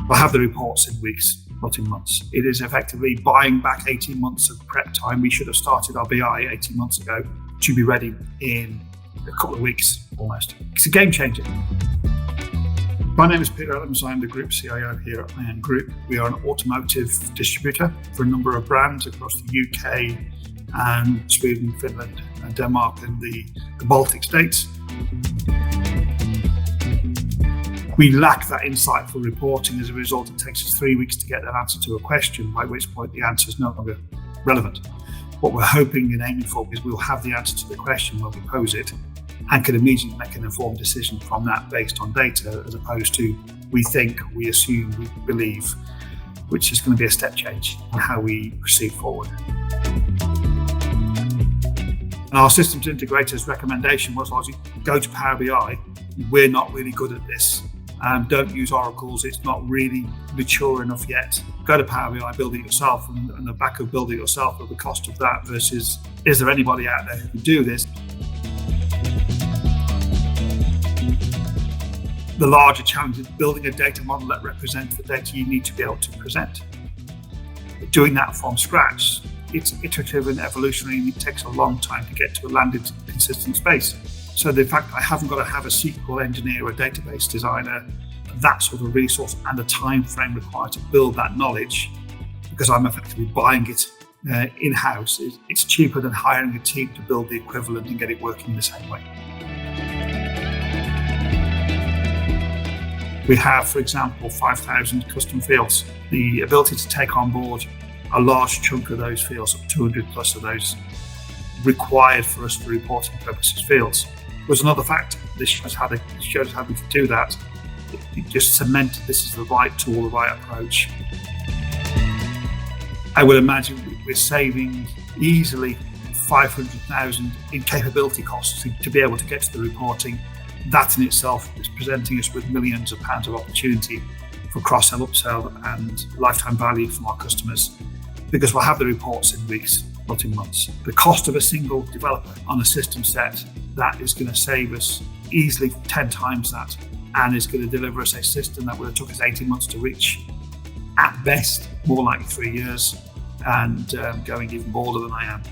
We'll have the reports in weeks, not in months. It is effectively buying back 18 months of prep time. We should have started our BI 18 months ago to be ready in a couple of weeks almost. It's a game changer. My name is Peter Adams. I'm the Group CIO here at IAM Group. We are an automotive distributor for a number of brands across the UK and Sweden, Finland, and Denmark and the Baltic states. We lack that insightful reporting. As a result, it takes us 3 weeks to get an answer to a question, by which point the answer is no longer relevant. What we're hoping and aiming for is we'll have the answer to the question when we pose it and can immediately make an informed decision from that based on data, as opposed to we think, we assume, we believe, which is going to be a step change in how we proceed forward. And our systems integrator's recommendation was largely go to Power BI. We're not really good at this. Don't use oracles. It's not really mature enough yet. Go to Power BI, build it yourself, and the back of build it yourself or the cost of that versus is there anybody out there who can do this? The larger challenge is building a data model that represents the data you need to be able to present. Doing that from scratch, it's iterative and evolutionary, and it takes a long time to get to a landed consistent space. So the fact I haven't got to have a SQL engineer or a database designer, that sort of resource and the time frame required to build that knowledge, because I'm effectively buying it in-house, it's cheaper than hiring a team to build the equivalent and get it working the same way. We have, for example, 5,000 custom fields. The ability to take on board a large chunk of those fields, 200 plus of those, required for us for reporting purposes fields, was another factor. This shows how we could do that. It just cemented this is the right tool, the right approach. I would imagine we're saving easily 500,000 in capability costs to be able to get to the reporting. That in itself is presenting us with millions of pounds of opportunity for cross-sell, upsell and lifetime value from our customers, because we'll have the reports in weeks, not in months. The cost of a single developer on a system set, that is going to save us easily 10 times that, and is going to deliver us a system that would have took us 18 months to reach, at best, more like 3 years, and going even bolder than I am.